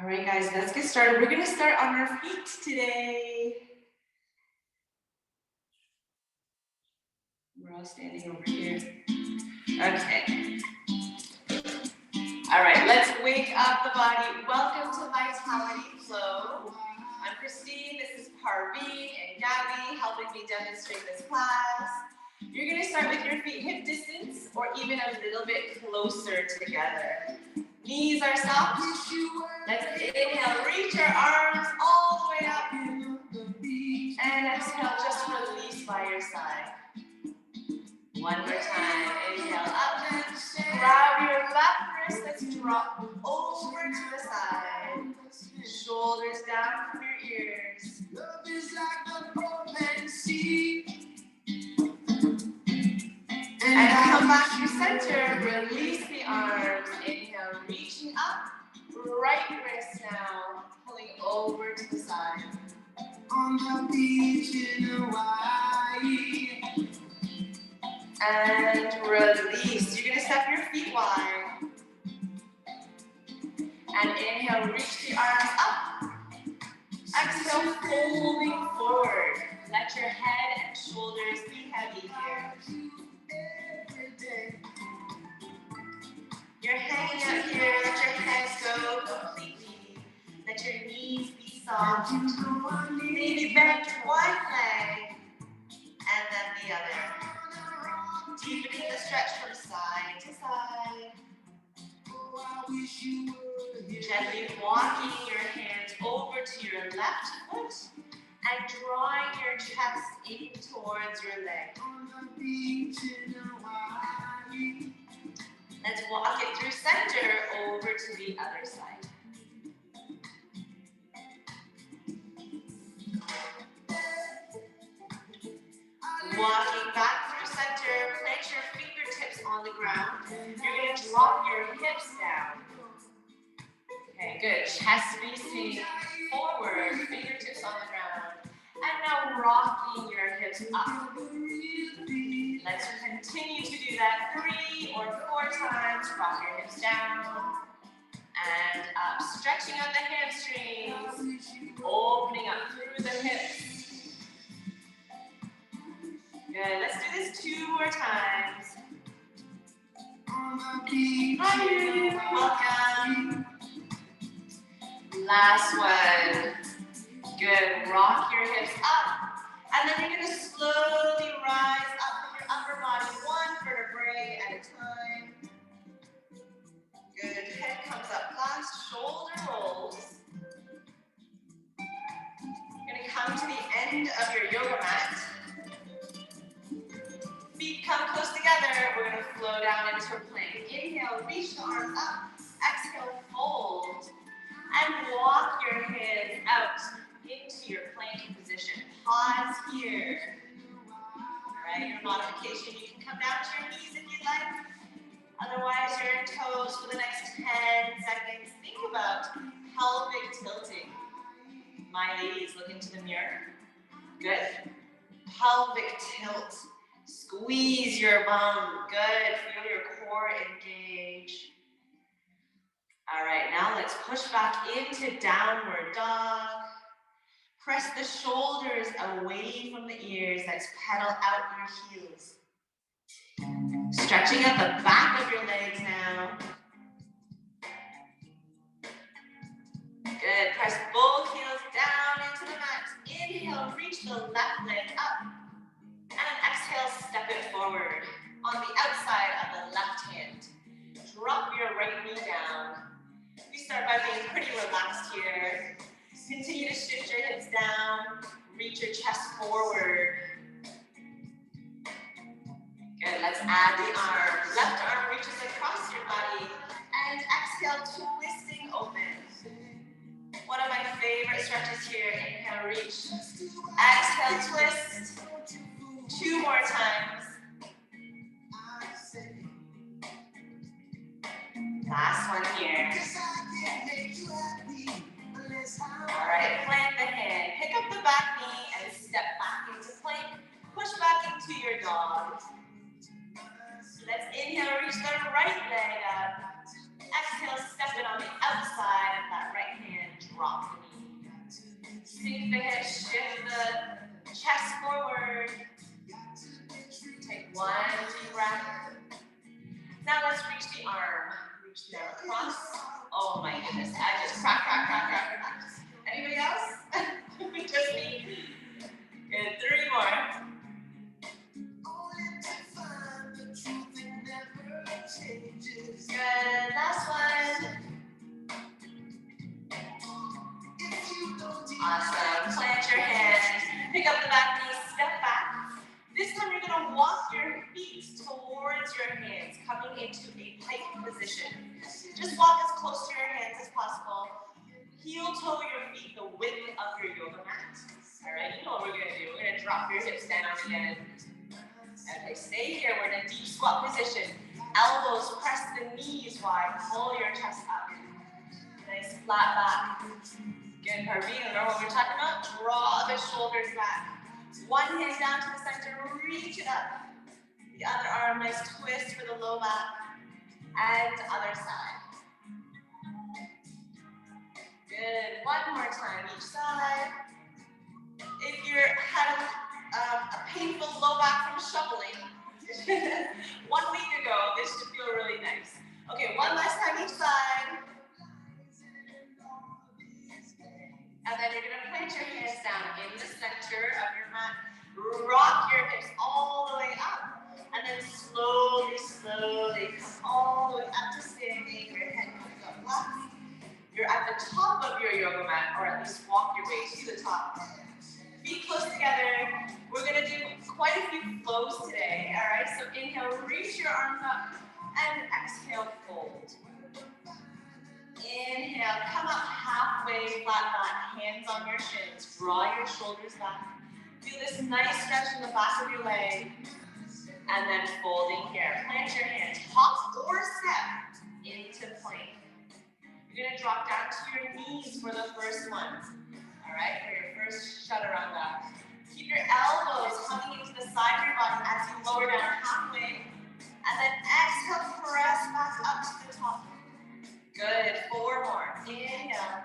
All right, guys, let's get started. We're gonna start on our feet today. We're all standing over here. Okay. All right, let's wake up the body. Welcome to Vitality Flow. I'm Christine, this is Parveen and Gabby helping me demonstrate this class. You're gonna start with your feet hip distance or even a little bit closer together. Knees are soft. Let's inhale, reach our arms all the way up. And exhale, just release by your side. One more time, inhale up. Grab your left wrist, let's drop over to the side. Shoulders down from your ears. Love is like an open sea. And come back to center, release the arms. Inhale, reaching up. Right wrist now, pulling over to the side. On the beach in Hawaii. And release. You're gonna step your feet wide. And inhale, reach the arms up. Exhale, folding forward. Let your head and shoulders be heavy here. You're hanging out here, let your head go completely. Let your knees be soft. Maybe bend one leg and then the other. Deepening the stretch from side to side. Gently walking your hands over to your left foot and drawing your chest in towards your leg. Let's walk it through center over to the other side. Walking back through center, plant your fingertips on the ground. You're going to drop your hips down. Okay, good. Chest facing forward, fingertips on the ground. And now rocking your hips up. Let's continue to do that 3 or 4 times. Rock your hips down and up. Stretching out the hamstrings, opening up through the hips. Good, let's do this 2 more times. Hi, welcome. Last one. Good, rock your hips up. And then you're gonna slowly rise up from your upper body, 1 vertebrae at a time. Good, head comes up fast, shoulder rolls. You're gonna come to the end of your yoga mat. Feet come close together, we're gonna flow down into a plank. Inhale, reach the arms up. Exhale, fold. And walk your hands out into your plank position. Pause here. All right, your modification, you can come down to your knees if you'd like. Otherwise, you're in toes for the next 10 seconds. Think about pelvic tilting. My ladies, look into the mirror. Good. Pelvic tilt. Squeeze your bum. Good. Feel your core engage. All right, now let's push back into downward dog. Press the shoulders away from the ears. Let's pedal out your heels. Stretching out the back of your legs now. Good, press both heels down into the mat. Inhale, reach the left leg up. And exhale, step it forward on the outside of the left hand. Drop your right knee down. We start by being pretty relaxed here. Continue to shift your hips down. Reach your chest forward. Good, let's add the arm. Left arm reaches across your body. And exhale, twisting open. One of my favorite stretches here. Inhale, reach. Exhale, twist. 2 more times. Last one here. All right, plant the hand. Pick up the back knee and step back into plank. Push back into your dog. Let's inhale, reach the right leg up. Exhale, step it on the outside of that right hand. the arm. Reach the arm across. Oh my goodness, I just crack. Anybody else? Just me. Good, 3 more. Good, last one. Awesome, plant your hands, pick up the back knee, step back. This time you're gonna walk your feet towards your hands, coming into a pike position. Just walk as close to your hands as possible. Heel toe your feet the width of your yoga mat. All right, you know what we're gonna do. We're gonna drop your hips down again. Okay, stay here. We're in a deep squat position. Elbows press the knees wide. Pull your chest up. Nice flat back. Good, Parveen. Remember what we're talking about? Draw the shoulders back. One hand down to the center. Reach it up. The other arm, nice twist for the low back. And other side. Good. One more time each side. If you're had a painful low back from shuffling 1 week ago, this should feel really nice. Okay, one last time each side. And then you're gonna plant your hands down in the center of your mat. Rock your hips all the way up. And then slowly come all the way up to standing. Your head coming up left. You're at the top of your yoga mat, or at least walk your way to the top. Feet close together. We're gonna do quite a few flows today, all right? So inhale, reach your arms up, and exhale, fold. Inhale, come up halfway, flat back, hands on your shins. Draw your shoulders back. Feel this nice stretch in the back of your leg. And then folding here. Plant your hands, hop or step into plank. You're gonna drop down to your knees for the first one. All right, for your first chaturanga. Keep your elbows hugging into the side of your body as you lower down halfway. And then exhale, press back up to the top. Good, 4 more. Inhale,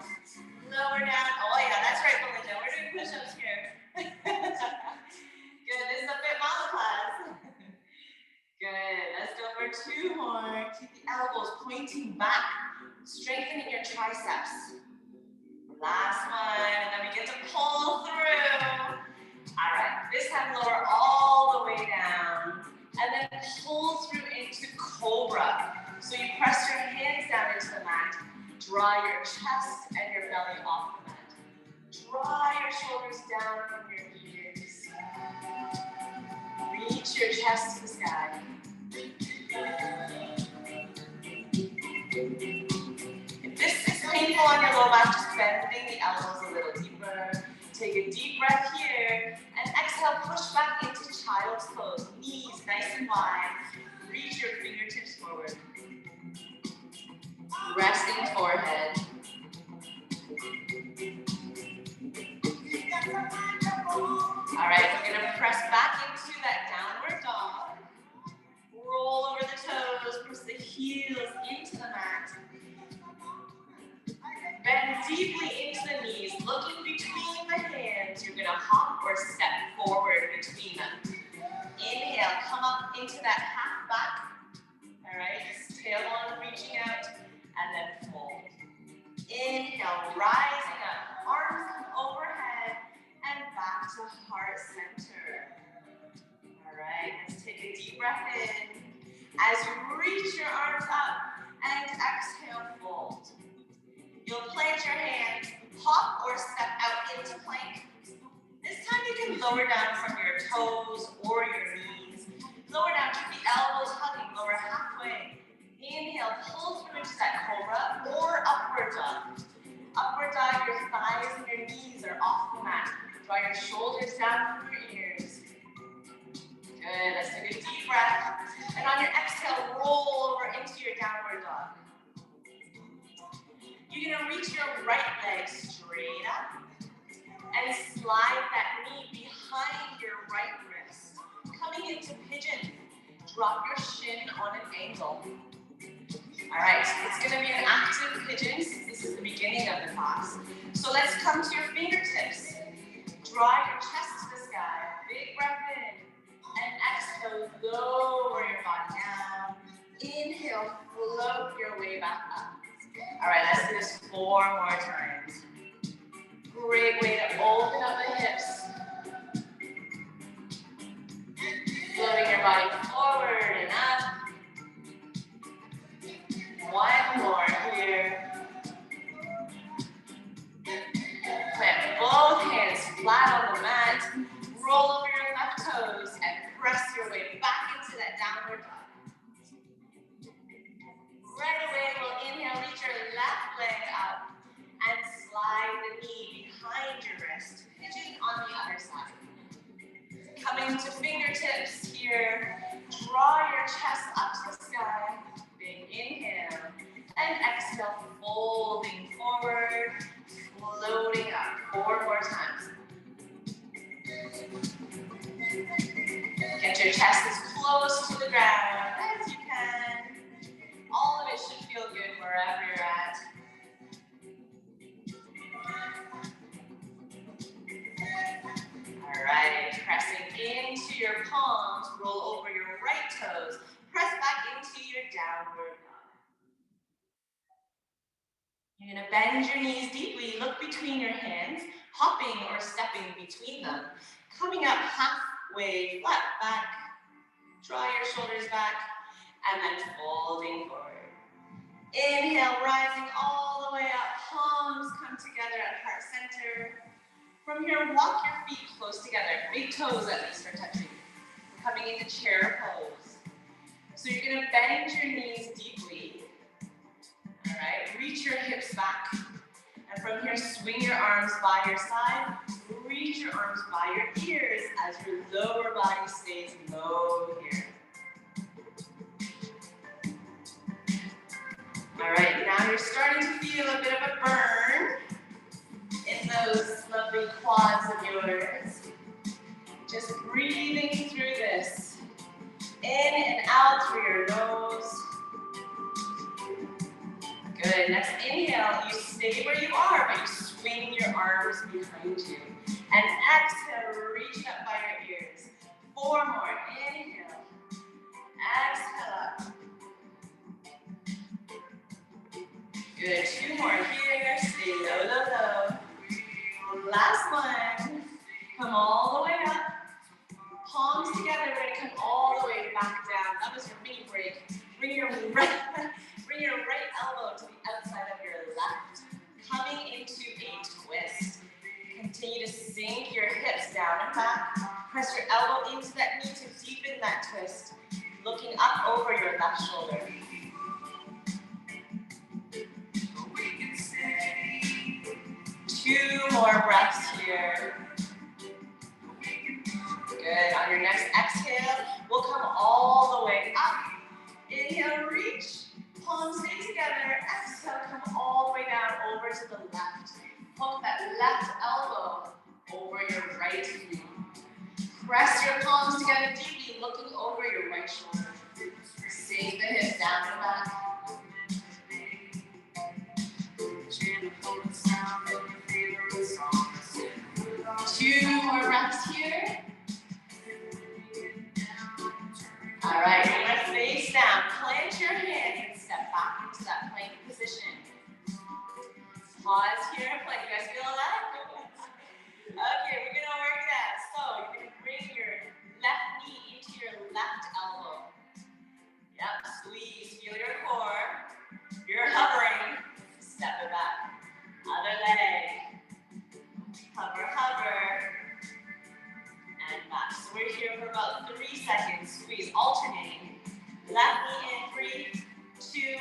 lower down. Oh yeah, that's right, Belinda. We're doing push-ups here. Good, this is a bit mama class. Good, let's go for 2 more. Keep the elbows pointing back, strengthening your triceps. Last one, and then we get to pull through. All right, this time lower all the way down, and then pull through into Cobra. So you press your hands down into the mat, draw your chest and your belly off the mat. Draw your shoulders down from your ears. Reach your chest to the sky. If this is painful on your low back, just bending the elbows a little deeper. Take a deep breath here, and exhale, push back into child's pose. Knees nice and wide. Reach your fingertips forward. Resting forehead. All right, we're gonna press back into that downward dog. Roll over the toes, press the heels into the mat. Bend deeply into the knees, looking between the hands. You're gonna hop or step forward between them. Inhale, come up into that half back. All right, tailbone reaching out, and then fold. Inhale, rising up, arms come overhead, and back to heart center. All right, let's take a deep breath in. As you reach your arms up, and exhale, fold. You'll plant your hands, hop or step out into plank. This time you can lower down from your toes or your knees. Lower down, keep the elbows hugging, lower halfway. Inhale, pull through into that cobra or upward dog. Upward dog, your thighs and your knees are off the mat. Draw your shoulders down from your ears. Good, let's take a deep breath. And on your exhale, roll over into your downward dog. You're gonna reach your right leg straight up and slide that knee behind your right wrist. Coming into pigeon, drop your shin on an angle. All right, it's gonna be an active pigeon since this is the beginning of the class. So let's come to your fingertips. Draw your chest to the sky, big breath in, and exhale, lower your body down. Inhale, float your way back up. All right, let's do this 4 more times. Great way to open up the hips. Floating your body forward and up. One more here. Plant both hands flat on the mat. Roll over your left toes and press your way back into that downward dog. Right away, we'll inhale, reach your left leg up and slide the knee behind your wrist. Pigeon on the other side. Coming to fingertips here. Draw your chest up to the sky. Big inhale. And exhale, folding forward, floating up. 4 more times. Get your chest as close to the ground as you can. All of it should feel good wherever you're at. All right, pressing into your palms, roll over your right toes. Press back into your downward dog. You're gonna bend your knees deeply, look between your hands, hopping or stepping between them. Coming up halfway, flat back. Draw your shoulders back, and then folding forward. Inhale, rising all the way up. Palms come together at heart center. From here, walk your feet close together. Big toes at least are touching. Coming into chair pose. So you're gonna bend your knees deeply. All right, reach your hips back. And from here, swing your arms by your side. Reach your arms by your ears as your lower body stays low here. All right, now you're starting to feel a bit of a burn in those lovely quads of yours. Just breathing through this. In and out through your nose. Good, next inhale, you stay where you are, but you swing your arms behind you. And exhale, reach up by your ears. 4 more, inhale. Exhale up. Good, 2 more here, stay low, low, low. Last one, come all the way up. Palms together, we're gonna come all the way back down. That was your mini break. Bring your right elbow to the outside of your left. Coming into a twist. Continue to sink your hips down and back. Press your elbow into that knee to deepen that twist. Looking up over your left shoulder. 2 more breaths here. Good. On your next exhale, we'll come all the way up. Inhale, reach. Palms stay together. Exhale, come all the way down over to the left. Hook that left elbow over your right knee. Press your palms together deeply, looking over your right shoulder. Sink the hips down and back. 2 more breaths here. All right, you're gonna face down. Plant your hands and step back into that plank position. Pause here and plank. You guys feel that? Okay, we're gonna work that. So you're gonna bring your left knee into your left elbow. Yep, squeeze, feel your core. You're hovering. Step it back. Other leg. Hover, hover. And back. So we're here for about 3 seconds. Squeeze, alternating. Left knee in, 3, 2,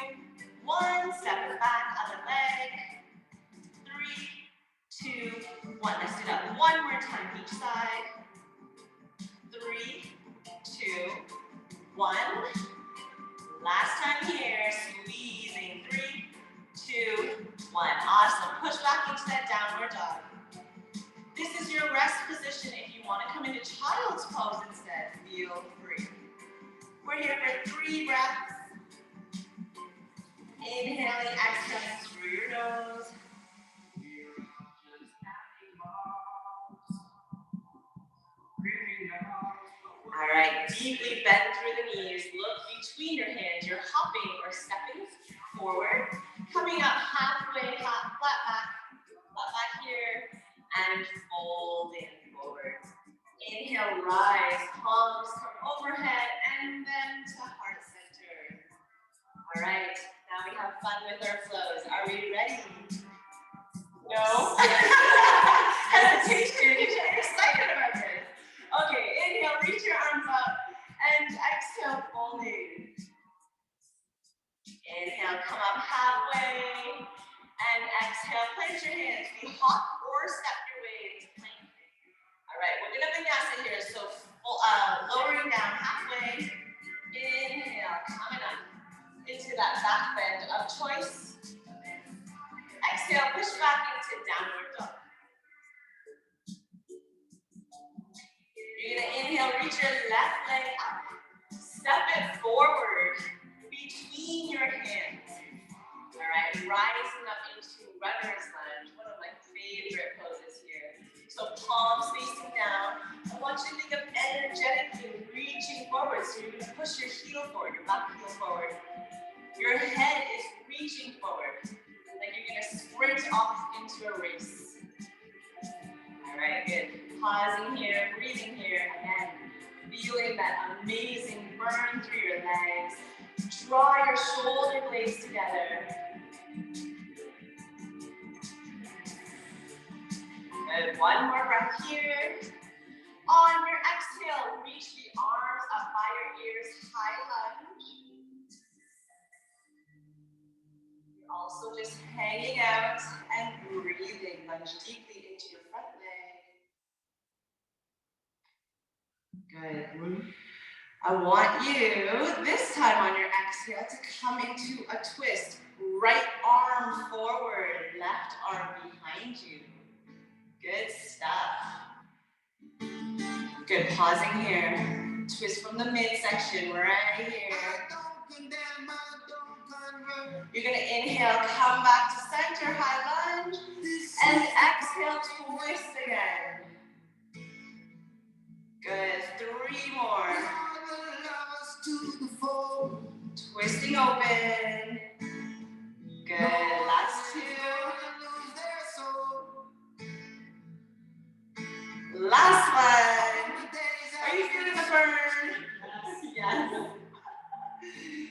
1. Step it back, other leg. 3, 2, 1. Let's do that 1 more time each side. 3, 2, 1. Last time here, squeezing. 3, 2, 1. Awesome. Push back into that downward dog. This is your rest position. If you want to come into child's pose instead, feel free. We're here for 3 breaths. Inhaling, exhaling through your nose. All right, deeply bend through the knees. Look between your hands. You're hopping or stepping we have fun with our flows. Are we ready? No? Hesitation. You should be excited about this. Okay, inhale, reach your arms up. And exhale, folding. Inhale, come up halfway. And exhale, plant your hands. We hop or step your way into plank. All right, we're gonna vinyasa here. So lowering down halfway. Inhale, coming up into that back bend of choice. Exhale, push back into downward dog. You're gonna inhale, reach your left leg up. Step it forward between your hands. All right, rising up into runner's lunge, one of my favorite poses here. So palms facing down. I want you to think of energetically reaching forward. So you're gonna push your heel forward, your back heel forward. Your head is reaching forward, like you're gonna sprint off into a race. All right, good. Pausing here, breathing here, again. Feeling that amazing burn through your legs. Draw your shoulder blades together. Good, one more breath here. On your exhale, reach the arms up by your ears, high lunge. You're also just hanging out and breathing. Lunge deeply into your front leg. Good. I want you, this time on your exhale, to come into a twist. Right arm forward, left arm behind you. Good stuff. Good, pausing here. Twist from the midsection, right here. You're gonna inhale, come back to center, high lunge. And exhale, twist again. Good, 3 more. Twisting open. Good, last 2. Last one. Are you feeling the burn? Yes.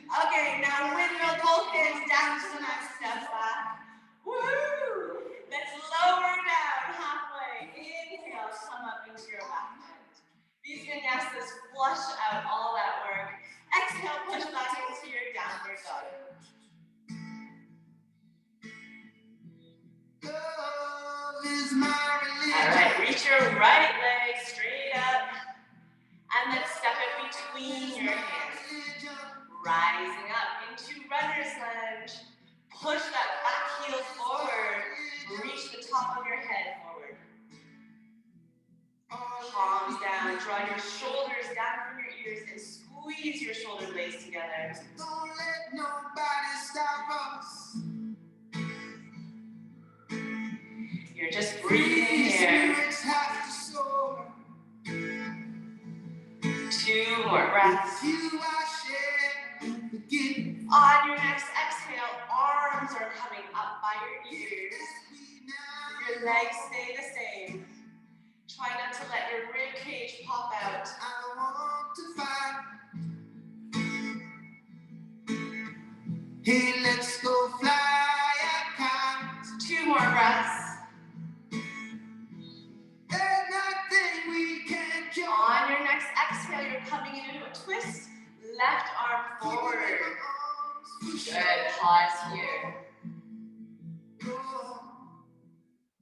Okay, now windmill both hands down to the mat, step back. Woo! Let's lower down halfway. Inhale, come up into your back bend. These vinyasas flush out all that work. Exhale, push back into your downward dog. All right, reach your right leg straight up. And then step it between your hands. Rising up into runner's lunge. Push that back heel forward. Reach the top of your head forward. Palms down. Draw your shoulders down from your ears and squeeze your shoulder blades together. Don't let nobody stop us. You're just breathing here. 2 more breaths. On your next exhale, arms are coming up by your ears. Your legs stay the same. Try not to let your rib cage pop out. I want to find. Hey, let's go fly a kite. 2 more breaths. There's nothing we can't do. On your next exhale, you're coming into a twist. Left arm forward. Good, pause here.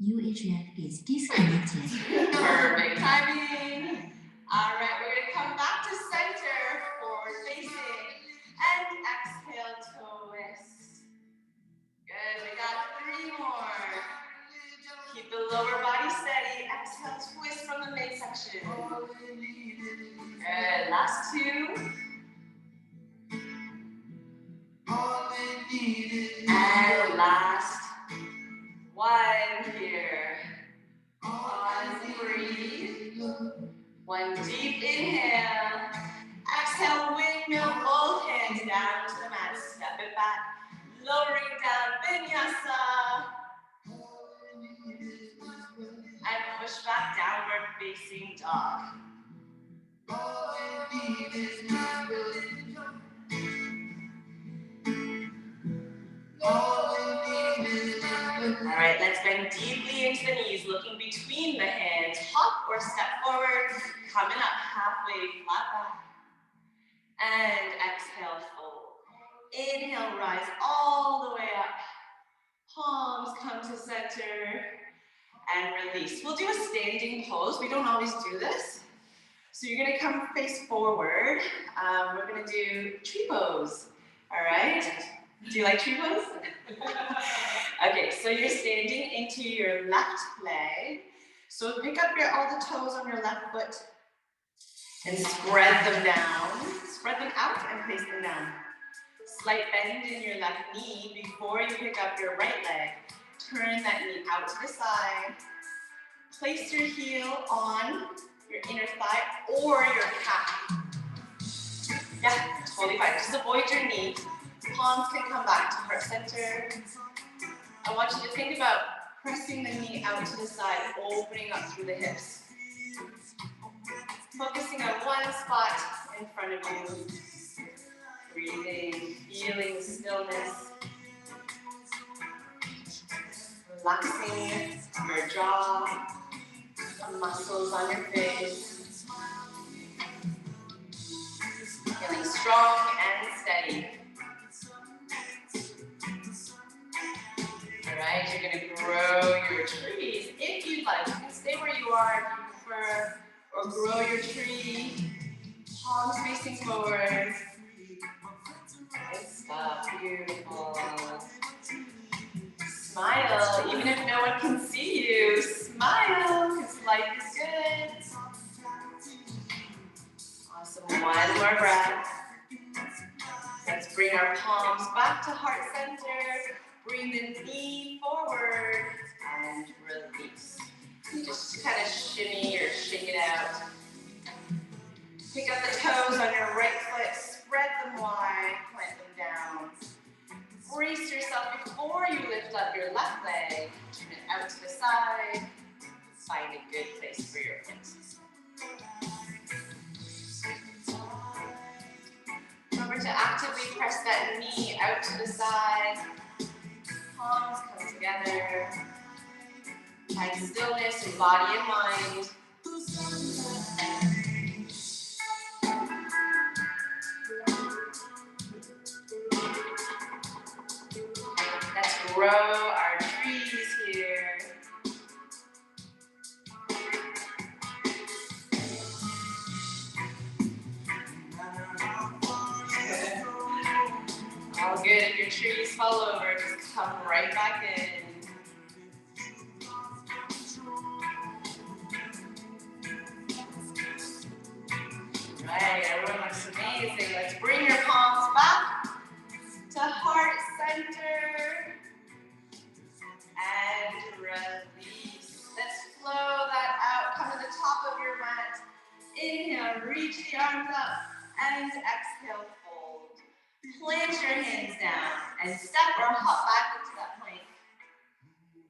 UHF is disconnected. Perfect timing. All right, we're going to come back to center, forward facing, and exhale, twist. Good, we got 3 more. Keep the lower body steady. Exhale, twist from the midsection. Good, last 2. And last 1 here. Pause and breathe. 1 deep inhale. Exhale, windmill both hands down to the mat. Step it back. Lowering down, vinyasa. And push back, downward facing dog. All right, let's bend deeply into the knees, looking between the hands. Hop or step forward, coming up halfway, flat back. And exhale, fold. Inhale, rise all the way up. Palms come to center and release. We'll do a standing pose. We don't always do this. So you're gonna come face forward. We're gonna do tree pose. All right? Do you like tree pose? Okay, so you're standing into your left leg. So pick up all the toes on your left foot and spread them down. Spread them out and place them down. Slight bend in your left knee before you pick up your right leg. Turn that knee out to the side. Place your heel on your inner thigh or your calf. Yeah, totally fine. Just avoid your knee. Palms can come back to heart center. I want you to think about pressing the knee out to the side, opening up through the hips. Focusing on one spot in front of you. Breathing, feeling the stillness. Relaxing your jaw, the muscles on your face. Feeling strong and steady. All right, you're gonna grow your trees if you'd like. You can stay where you are if you prefer, or grow your tree, palms facing forward. Good stuff, beautiful. Smile, even if no one can see you, smile, because life is good. Awesome, one more breath. Let's bring our palms back to heart center. Bring the knee forward and release. You just kind of shimmy or shake it out. Pick up the toes on your right foot, spread them wide, plant them down. Brace yourself before you lift up your left leg. Turn it out to the side. Find a good place for your foot. Remember to actively press that knee out to the side. Palms come together. Find stillness in body and mind. Let's grow our trees here. All good. If your trees fall over, just come right back in. Right, everyone looks amazing. Let's bring your palms back to heart center. And release. Let's flow that out. Come to the top of your mat. Inhale, reach the arms up. And exhale, fold. Plant your hands down and step or hop back into that plank.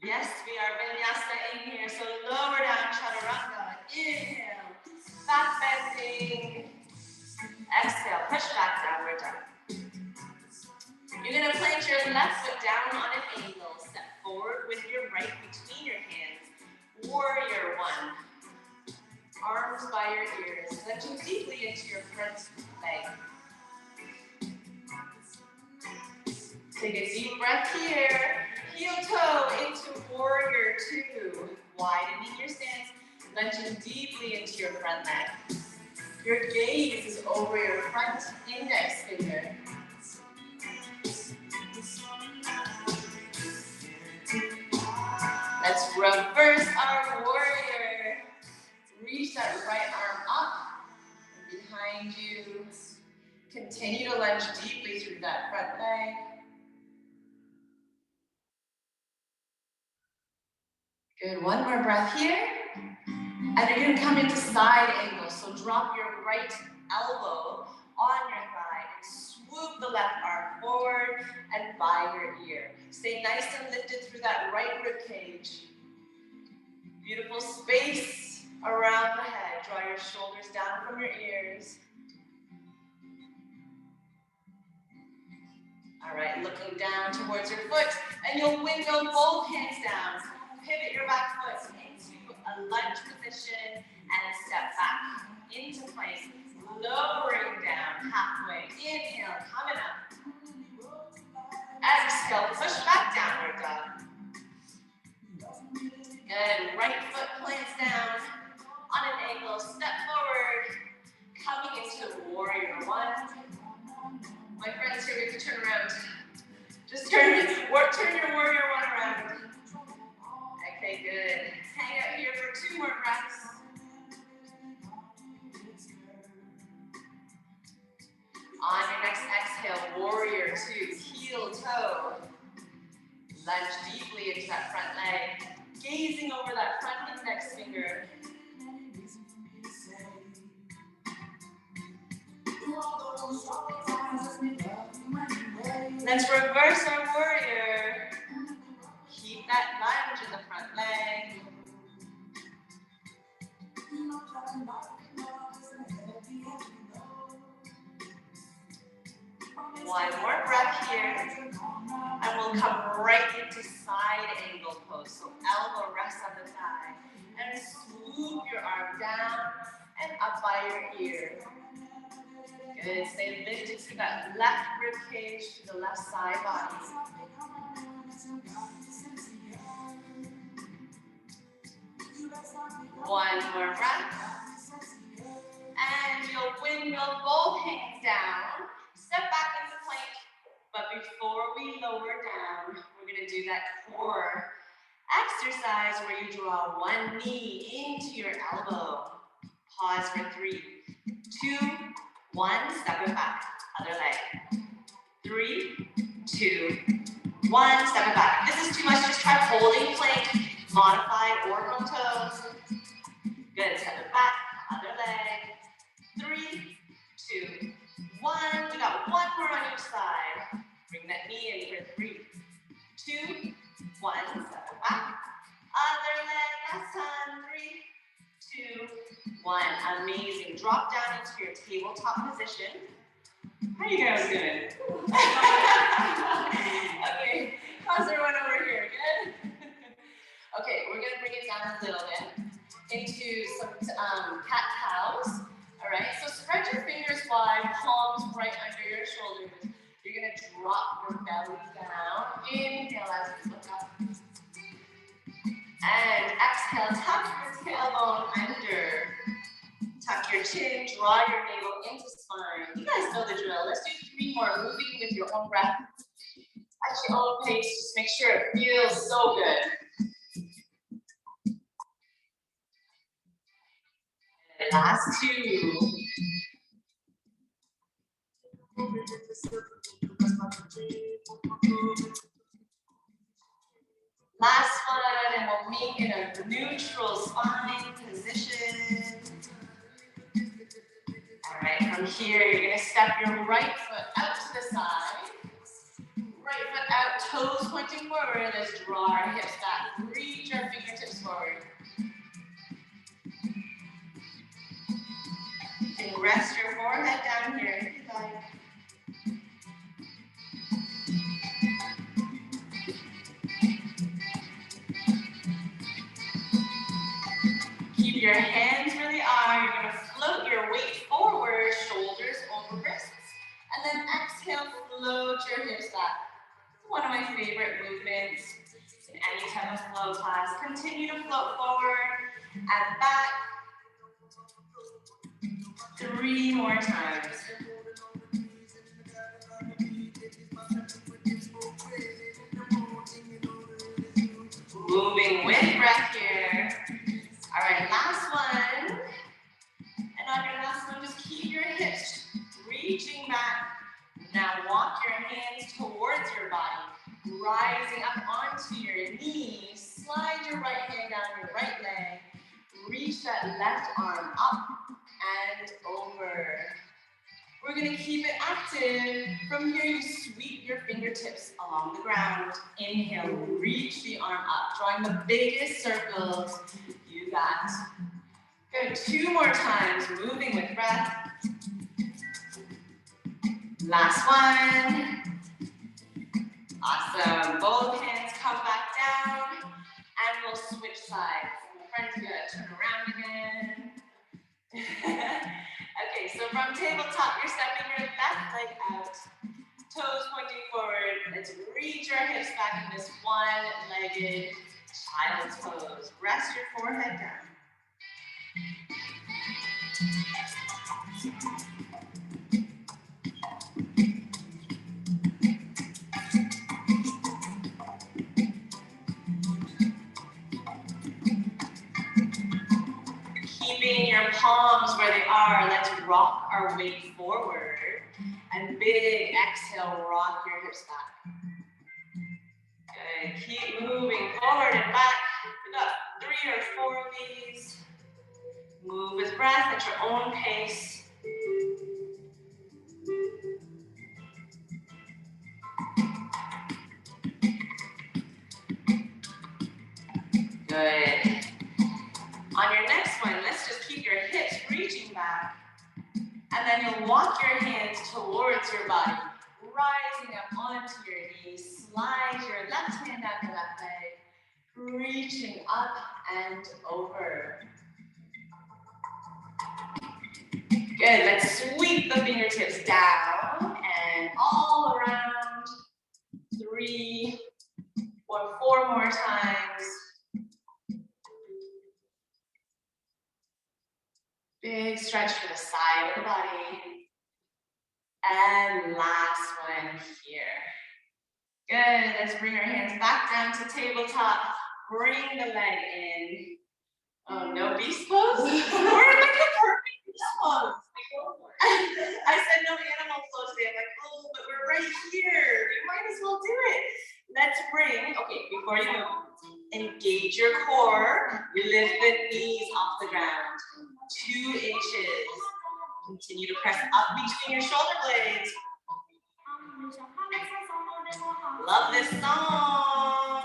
Yes, we are vinyasa in here. So lower down, chaturanga. Inhale, back bending. Exhale, push back, downward dog. You're gonna plant your left foot down on an angle. Step forward with your right between your hands. Warrior one. Arms by your ears. Lifting deeply into your front leg. Take a deep breath here. Heel toe into warrior two. Widening your stance. Lunging deeply into your front leg. Your gaze is over your front index finger. Let's reverse our warrior. Reach that right arm up and behind you. Continue to lunge deeply through that front leg. Good, one more breath here. And you're gonna come into side angle. So drop your right elbow on your thigh and swoop the left arm forward and by your ear. Stay nice and lifted through that right rib cage. Beautiful space around the head. Draw your shoulders down from your ears. All right, looking down towards your foot, and you'll windmill both hands down. Pivot your back foot into a lunge position and step back into plank. Lowering down halfway. Inhale, coming up. Exhale, push back downward dog. Good. Right foot plants down on an angle. Step forward. Coming into warrior one. My friends here, we can turn around. Just turn your warrior one around. Okay, good. Hang out here for 2 more breaths. On your next exhale, warrior two, heel toe. Lunge deeply into that front leg, gazing over that front index finger. Let's reverse our warrior. Keep that lunge in the front leg. One more breath here. And we'll come right into side angle pose. So elbow rests on the thigh. And swoop your arm down and up by your ear. Good. Stay lifted to that left rib cage, to the left side body. One more breath. And you'll windmill both hands down. Step back into plank. But before we lower down, we're going to do that core exercise where you draw one knee into your elbow. Pause for 3, 2, 1. Step it back. Other leg. 3, 2, 1. Step it back. If this is too much, just try holding plank. Modified or on toes. Good. Step it back. Other leg. 3, 2, 1. We got one more on each side. Bring that knee in for 3, 2, 1. Step it back. Other leg. Last time. 3, 2, 1. Amazing. Drop down into your tabletop position. How are you guys doing? Okay. How's everyone over here? Good? Okay, we're going to bring it down a little bit into some cat-cows. All right, so spread your fingers wide, palms right under your shoulders. You're going to drop your belly down. Inhale as you look up. And exhale, tuck your tailbone under. Tuck your chin, draw your navel into spine. You guys know the drill. Let's do 3 more, moving with your own breath. At your own pace, just make sure it feels so good. And last 2. Last one, and we'll make it a neutral spine position. All right, from here, you're going to step your right foot out to the side. Right foot out, toes pointing forward. Let's draw our hips back. Reach our fingertips forward. And rest your forehead down here if you'd like. Keep your hands where they are. You're going to float your weight forward, shoulders over wrists. And then exhale, float your hips back. One of my favorite movements in any type of flow class. Continue to float forward and back. 3 more times. Moving with breath here. All right, last one. And on your last one, just keep your hips reaching back. Now walk your hands towards your body, rising up onto your knees. Slide your right hand down your right leg. Reach that left arm up and over. We're going to keep it active. From here, you sweep your fingertips along the ground. Inhale, reach the arm up, drawing the biggest circles you got. Good. 2 more times, moving with breath. Last one. Awesome. Both hands come back down and we'll switch sides. Friends, you gotta turn around again. Okay, so from tabletop, you're stepping your left leg out, toes pointing forward. Let's reach our hips back in this one-legged child's pose. Rest your forehead down. Keeping your palms where they are, let's rock our weight forward. And big exhale, rock your hips back. Good, keep moving forward and back. We got 3 or 4 of these. Move with breath at your own pace. Good. On your next one, let's just keep your hips reaching back. And then you'll walk your hands towards your body, rising up onto your knees. Slide your left hand down your left leg, reaching up and over. Good, let's sweep the fingertips down and all around. 3 or 4 more times. Big stretch for the side of the body. And last one here. Good, let's bring our hands back down to tabletop. Bring the leg in. Oh, no beast pose? We're in like a perfect beast pose. I said no animal pose today. I'm like, oh, but we're right here. We might as well do it. Let's bring, okay, before you move, engage your core. You lift the knees off the ground. 2 inches. Continue to press up between your shoulder blades. Love this song.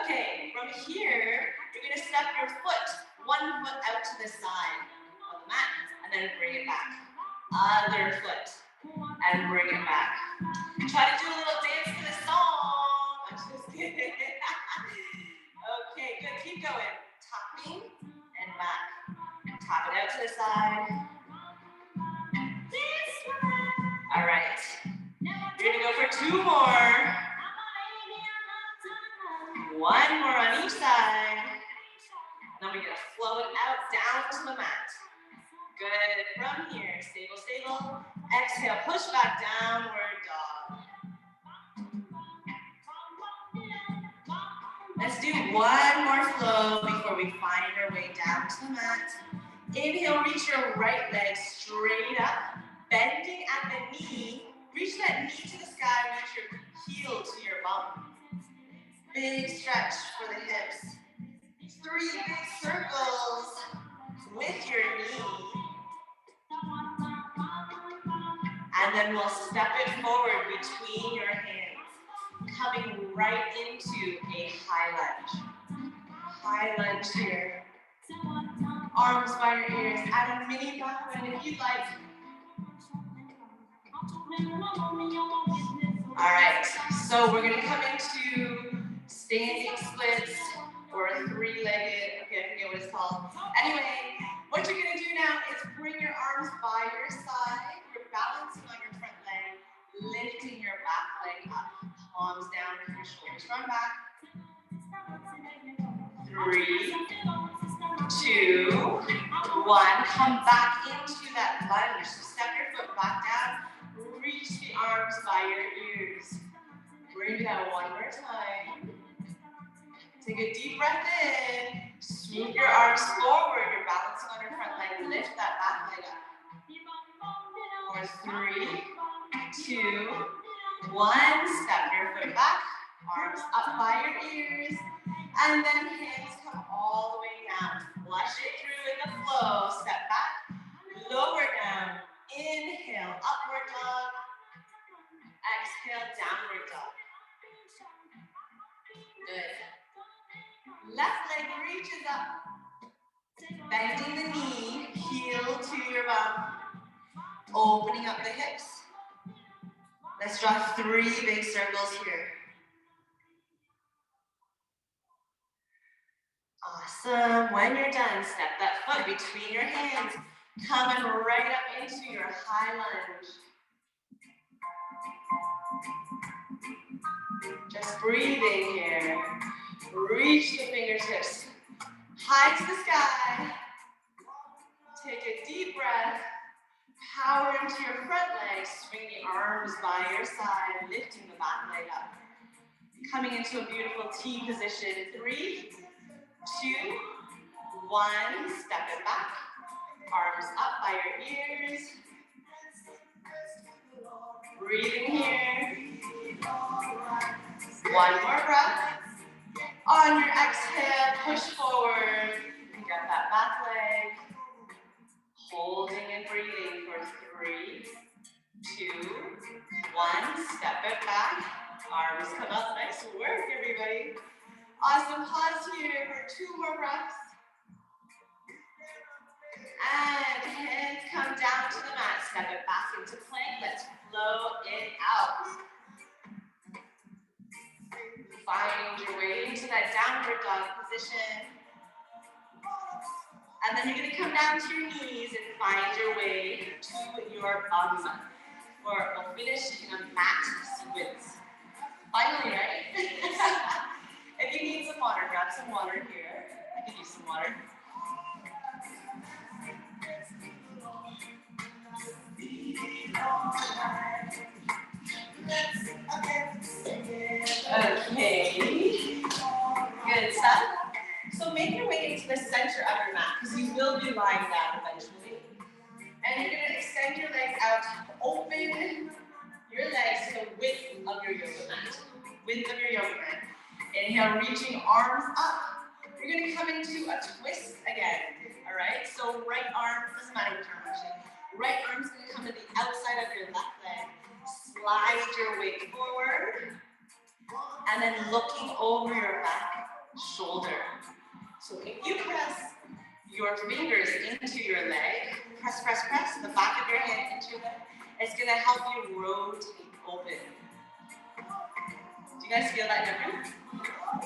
Okay, from here, you're gonna step your foot, 1 foot out to the side of the mat, and then bring it back. Other foot, and bring it back. Try to do a little dance to the song. I'm just kidding. Okay, good, keep going. Tapping and back. Tap it out to the side. All right, you're gonna go for 2 more. 1 more on each side. Then we're gonna flow it out down to the mat. Good, from here, stable, stable. Exhale, push back, downward dog. Let's do 1 more flow before we find our way down to the mat. Inhale, reach your right leg straight up, bending at the knee. Reach that knee to the sky, reach your heel to your bum. Big stretch for the hips. 3 big circles with your knee. And then we'll step it forward between your hands, coming right into a high lunge. High lunge here. Arms by your ears. Add a mini back bend if you'd like. All right, so we're gonna come into standing splits or 3-legged, okay, I forget what it's called. Anyway, what you're gonna do now is bring your arms by your side. You're balancing on your front leg, lifting your back leg up. Palms down with your shoulders front back. 3, 2, 1. Come back into that lunge. So step your foot back down. Reach the arms by your ears. Bring it out 1 more time. Take a deep breath in. Swoop your arms forward. You're balancing on your front leg. Lift that back leg up. For 3, 2, 1. Step your foot back. Arms up by your ears. And then hands come all the way down. Flush it through in the flow. Step back. Lower down. Inhale, upward dog. Exhale, downward dog. Good. Left leg reaches up. Bending the knee, heel to your bum. Opening up the hips. Let's draw 3 big circles here. Awesome. When you're done, step that foot between your hands, coming right up into your high lunge. Just breathing here. Reach the fingertips high to the sky. Take a deep breath. Power into your front leg. Swing the arms by your side, lifting the back leg up. Coming into a beautiful T position. 3, 2, 1. Step it back. Arms up by your ears. Breathing here. 1 more breath. On your exhale, push forward. Pick up that back leg. Holding and breathing for 3, 2, 1. Step it back. Arms come up. Nice work, everybody. Awesome. Pause here for 2 more breaths. And hands come down to the mat. Step it back into plank. Let's flow it out. Find your way into that downward dog position. And then you're going to come down to your knees and find your way to your bum. Or we'll finish in a mat sequence. Finally, right? If you need some water, grab some water here. I could use some water. Okay. Good stuff. So make your way into the center of your mat because you will be lying down eventually. And you're going to extend your legs out, open your legs to the width of your yoga mat. Width of your yoga mat. Inhale, reaching arms up. You're going to come into a twist again. All right? So right arm, doesn't matter which arm actually. Right arm's going to come to the outside of your left leg. Slide your weight forward. And then looking over your back shoulder. So if you press your fingers into your leg, press, press, press, the back of your hand into your leg, it's going to help you rotate open. Do you guys feel that difference?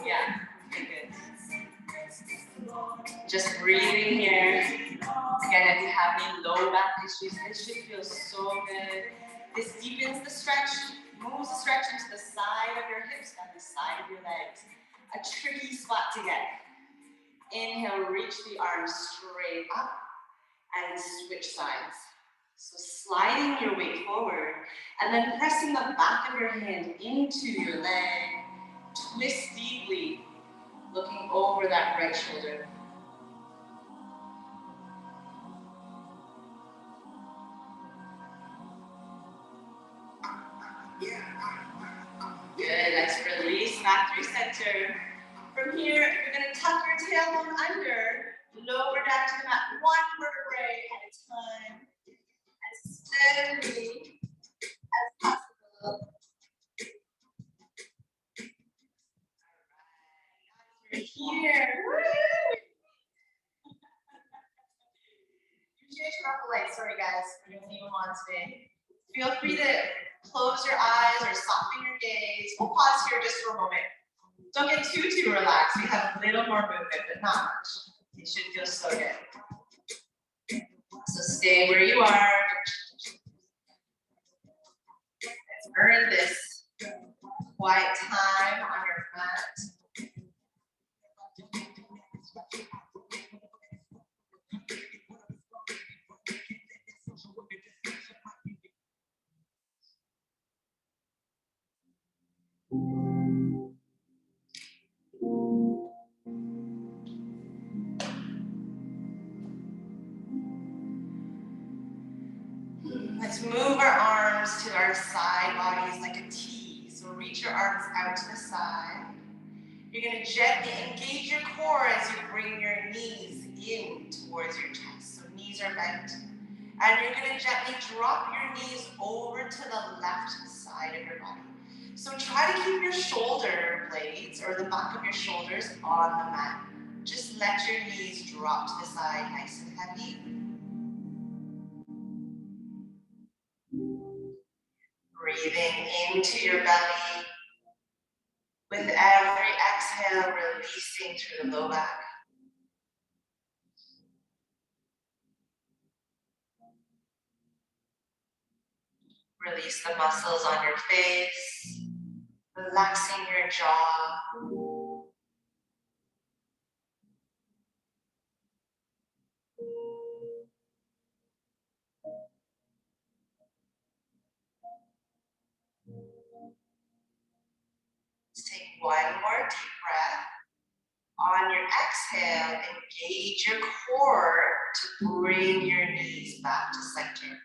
Yeah, okay, good. Just breathing here. Again, if you have any low back issues, this should feel so good. This deepens the stretch, moves the stretch into the side of your hips and the side of your legs. A tricky spot to get. Inhale, reach the arms straight up and switch sides. So sliding your weight forward and then pressing the back of your hand into your leg. Twist deeply, looking over that right shoulder. Good, let's release back through center. From here, you're going to tuck your tailbone under, lower down to the mat, 1 vertebrae at a time, as steadily as possible. Here. Usually I turn off the lights. Sorry guys, we're going to leave them on today. Feel free to close your eyes or soften your gaze. We'll pause here just for a moment. Don't get too relaxed. We have a little more movement, but not much. It should feel so good. So stay where you are. Let's earn this quiet time on your mat. Let's move our arms to our side bodies like a T. So reach your arms out to the side. You're going to gently engage your core as you bring your knees in towards your chest. So knees are bent. And you're going to gently drop your knees over to the left side of your body. So try to keep your shoulder blades or the back of your shoulders on the mat. Just let your knees drop to the side nice and heavy. Breathing into your belly. With every exhale, releasing through the low back. Release the muscles on your face, relaxing your jaw. Let's take one more deep breath. On your exhale, engage your core to bring your knees back to center.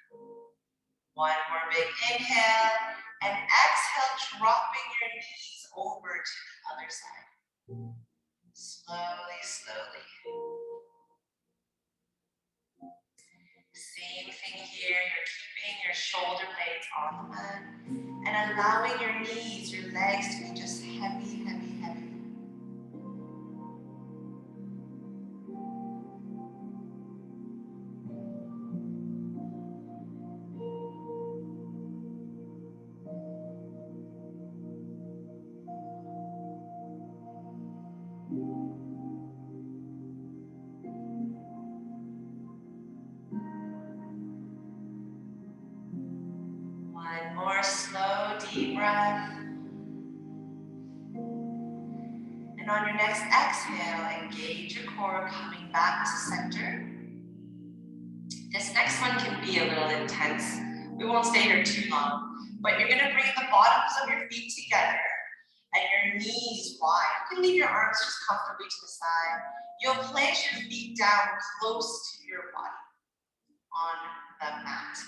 One more big inhale, and exhale, dropping your knees over to the other side. Slowly, slowly. Same thing here, you're keeping your shoulder blades on the mat and allowing your knees, your legs to be just heavy, heavy, heavy. One more slow, deep breath. And on your next exhale, engage your core, coming back to center. This next one can be a little intense. We won't stay here too long, but you're gonna bring the bottoms of your feet together and your knees wide. You can leave your arms just comfortably to the side. You'll plant your feet down close to your body on the mat.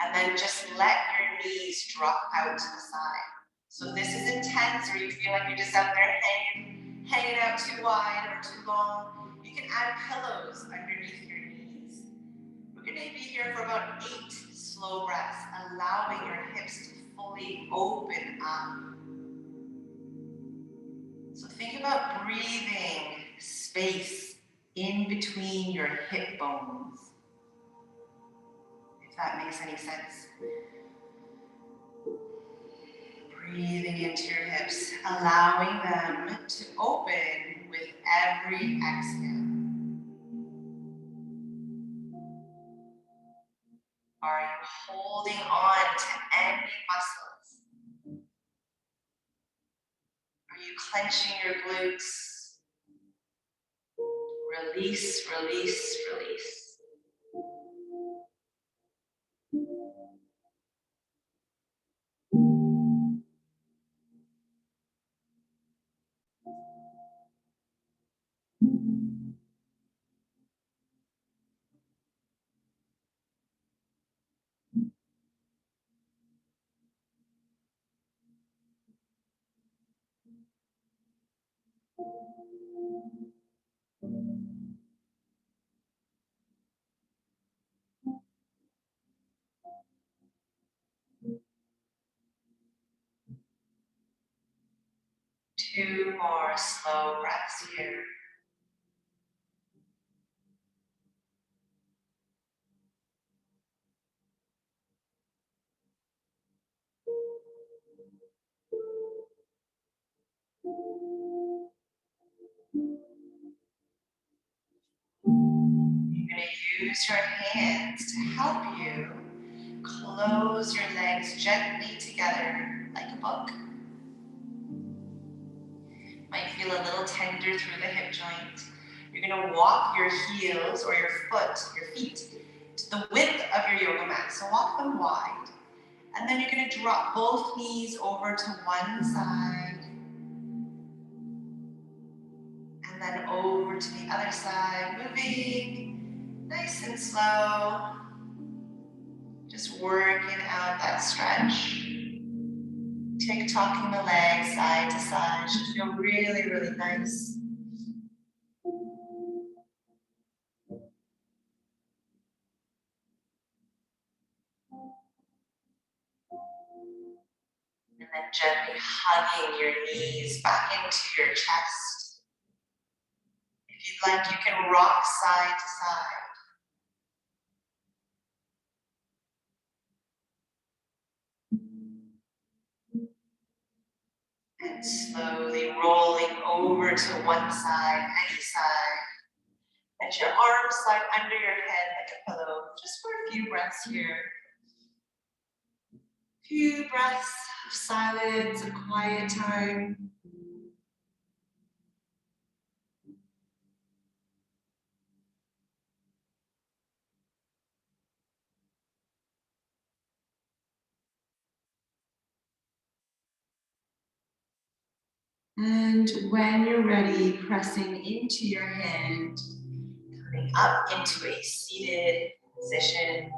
And then just let your knees drop out to the side. So if this is intense or you feel like you're just out there hanging out too wide or too long, you can add pillows underneath your knees. We're going to be here for about 8 slow breaths, allowing your hips to fully open up. So think about breathing space in between your hip bones, if that makes any sense. Breathing into your hips, allowing them to open with every exhale. Are you holding on to any muscles? Are you clenching your glutes? Release, release, release. Two more slow breaths here. You're going to use your hands to help you close your legs gently together like a book. Might feel a little tender through the hip joint. You're going to walk your heels or your feet to the width of your yoga mat. So walk them wide. And then you're going to drop both knees over to one side. And then over to the other side, moving nice and slow. Just working out that stretch. Tick-tocking the legs side to side. Should feel really, really nice. And then gently hugging your knees back into your chest. If you'd like, you can rock side to side. Slowly rolling over to one side, any side. Let your arms slide under your head like a pillow, just for a few breaths here. Few breaths of silence, a quiet time. And when you're ready, pressing into your hand, coming up into a seated position.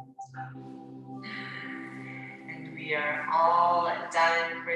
And we are all done for